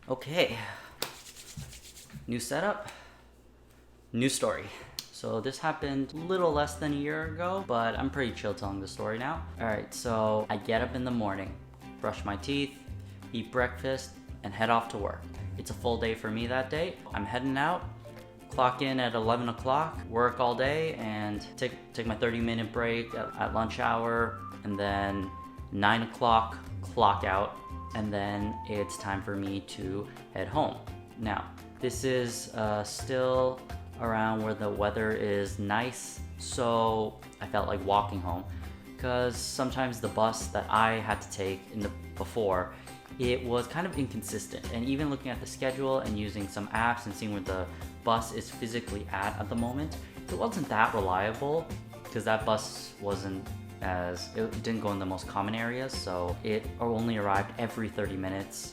Okay, new setup, new story. So this happened a little less than a year ago, but I'm pretty chill telling the story now. Alright, so I get up in the morning, brush my teeth, eat breakfast, and head off to work. It's a full day for me that day. I'm heading out, clock in at 11 o'clock, work all day, and take my 30-minute break at lunch hour, and then 9 o'clock, clock out, and then it's time for me to head home. Now, this is still around where the weather is nice, so I felt like walking home, because sometimes the bus that I had to take before, it was kind of inconsistent, and even looking at the schedule and using some apps and seeing where the bus is physically at the moment, it wasn't that reliable, because that bus it didn't go in the most common areas, so it only arrived every 30 minutes.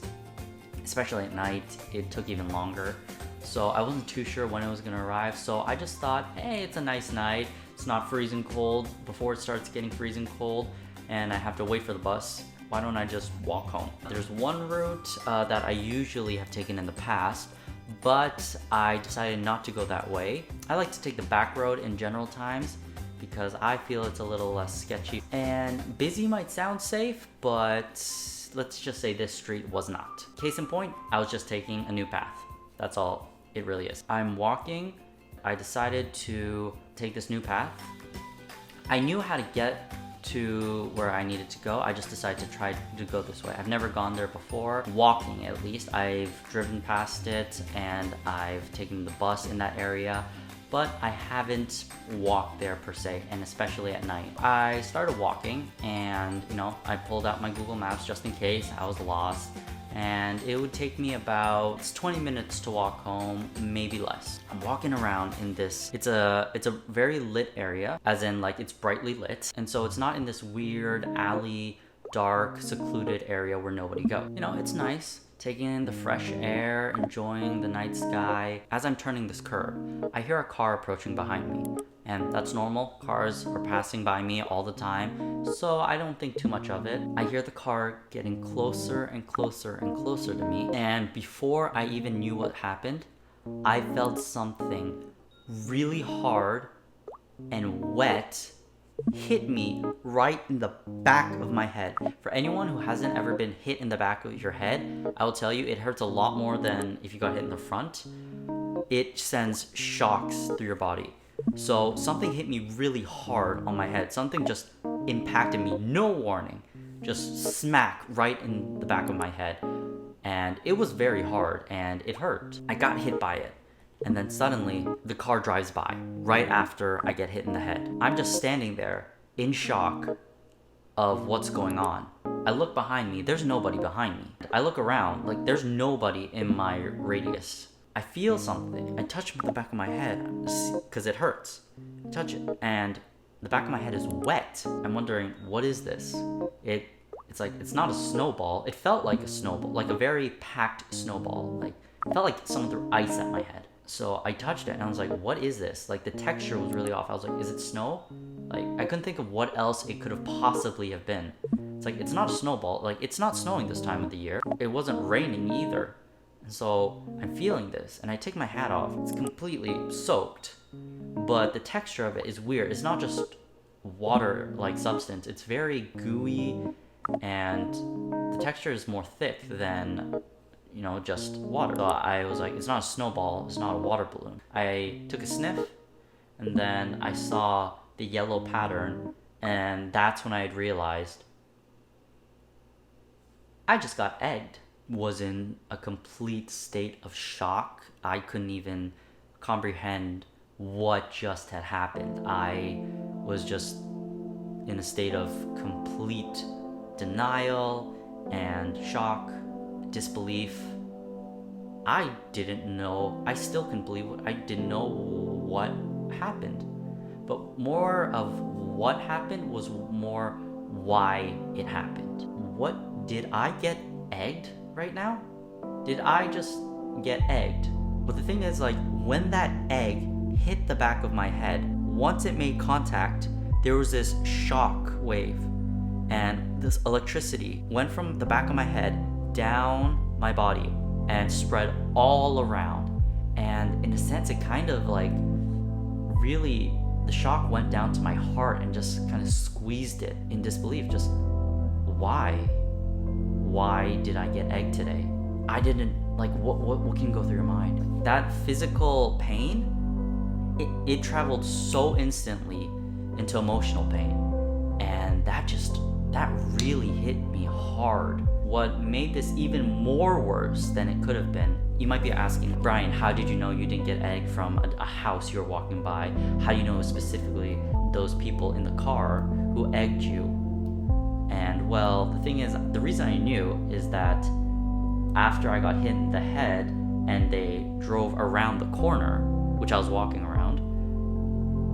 Especially at night, it took even longer. So I wasn't too sure when it was gonna arrive, so I just thought, hey, it's a nice night, it's not freezing cold before it starts getting freezing cold, and I have to wait for the bus. Why don't I just walk home? There's one route that I usually have taken in the past, but I decided not to go that way. I like to take the back road in general times, because I feel it's a little less sketchy. And busy might sound safe, but let's just say this street was not. Case in point, I was just taking a new path. That's all it really is. I'm walking, I decided to take this new path. I knew how to get to where I needed to go. I just decided to try to go this way. I've never gone there before, walking at least. I've driven past it and I've taken the bus in that area, but I haven't walked there per se, and especially at night. I started walking and, I pulled out my Google Maps just in case I was lost, and it would take me about 20 minutes to walk home, maybe less. I'm walking around in this, it's a very lit area, as in like it's brightly lit, and so it's not in this weird alley, dark, secluded area where nobody goes. It's nice. Taking in the fresh air, enjoying the night sky. As I'm turning this curve, I hear a car approaching behind me. And that's normal, cars are passing by me all the time, so I don't think too much of it. I hear the car getting closer and closer and closer to me, and before I even knew what happened, I felt something really hard and wet hit me right in the back of my head. For anyone who hasn't ever been hit in the back of your head, I will tell you it hurts a lot more than if you got hit in the front. It sends shocks through your body. So something hit me really hard on my head. Something just impacted me, no warning. Just smack right in the back of my head. And it was very hard and it hurt. I got hit by it. And then suddenly, the car drives by, right after I get hit in the head. I'm just standing there, in shock of what's going on. I look behind me, there's nobody behind me. I look around, like there's nobody in my radius. I feel something. I touch the back of my head, because it hurts. I touch it, and the back of my head is wet. I'm wondering, what is this? It's not a snowball. It felt like a snowball, like a very packed snowball. Like, it felt like someone threw ice at my head. So I touched it and I was like, what is this? Like the texture was really off. I was like, is it snow? Like I couldn't think of what else it could have possibly have been. It's like, it's not a snowball. Like it's not snowing this time of the year. It wasn't raining either. And so I'm feeling this and I take my hat off. It's completely soaked, but the texture of it is weird. It's not just water-like substance. It's very gooey and the texture is more thick than just water. So I was like, it's not a snowball, it's not a water balloon. I took a sniff, and then I saw the yellow pattern, and that's when I had realized I just got egged. Was in a complete state of shock. I couldn't even comprehend what just had happened. I was just in a state of complete denial and shock, disbelief. I didn't know, I still couldn't believe I didn't know what happened. But more of what happened was more why it happened. What did I get egged right now? Did I just get egged? But the thing is, like, when that egg hit the back of my head, once it made contact, there was this shock wave, and this electricity went from the back of my head down my body and spread all around. And in a sense, it kind of like really, the shock went down to my heart and just kind of squeezed it in disbelief. Just why? Why did I get egged today? I didn't, like, what can go through your mind? That physical pain, it traveled so instantly into emotional pain. And that really hit me hard. What made this even more worse than it could have been, you might be asking, Brian, how did you know you didn't get egged from a house you were walking by? How do you know specifically those people in the car who egged you? And well, the thing is, the reason I knew is that after I got hit in the head and they drove around the corner, which I was walking around,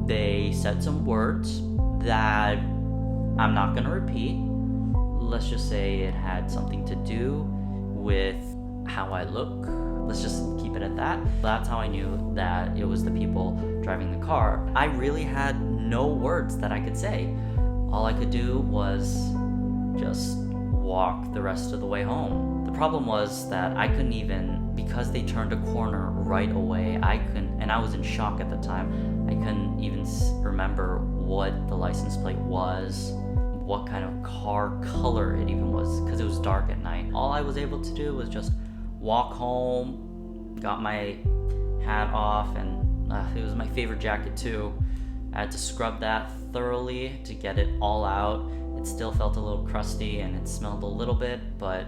they said some words that I'm not gonna repeat. Let's just say it had something to do with how I look. Let's just keep it at that. That's how I knew that it was the people driving the car. I really had no words that I could say. All I could do was just walk the rest of the way home. The problem was that I couldn't even, because they turned a corner right away, and I was in shock at the time, I couldn't even remember what the license plate was, what kind of car color it even was, because it was dark at night. All I was able to do was just walk home, got my hat off, and it was my favorite jacket too. I had to scrub that thoroughly to get it all out. It still felt a little crusty and it smelled a little bit, but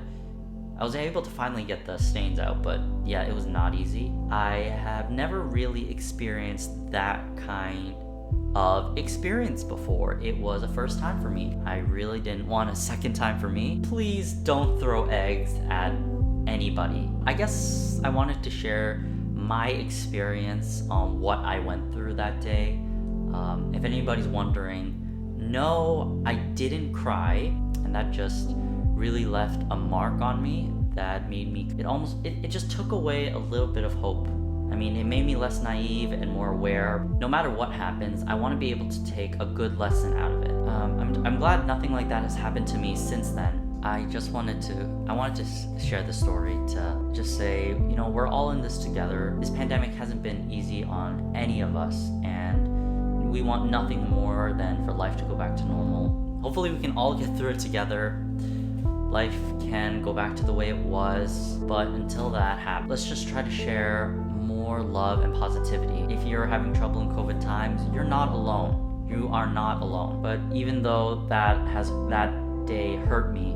I was able to finally get the stains out, but yeah, it was not easy. I have never really experienced that kind of experience before. It was a first time for me. I really didn't want a second time for me. Please don't throw eggs at anybody. I guess I wanted to share my experience on what I went through that day. If anybody's wondering, no, I didn't cry, and that just really left a mark on me that made me, it just took away a little bit of hope. I mean, it made me less naive and more aware. No matter what happens, I want to be able to take a good lesson out of it. I'm glad nothing like that has happened to me since then. I wanted to share this story to just say, we're all in this together. This pandemic hasn't been easy on any of us, and we want nothing more than for life to go back to normal. Hopefully we can all get through it together. Life can go back to the way it was, but until that happens, let's just try to share more love and positivity. If you're having trouble in COVID times, you're not alone. You are not alone. But even though that day hurt me,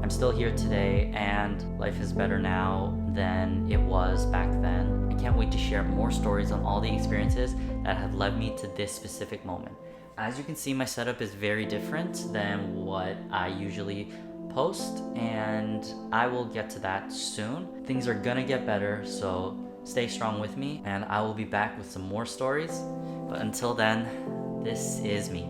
I'm still here today, and life is better now than it was back then. I can't wait to share more stories on all the experiences that have led me to this specific moment. As you can see, my setup is very different than what I usually post, and I will get to that soon. Things are gonna get better, so stay strong with me, and I will be back with some more stories. But until then, this is me.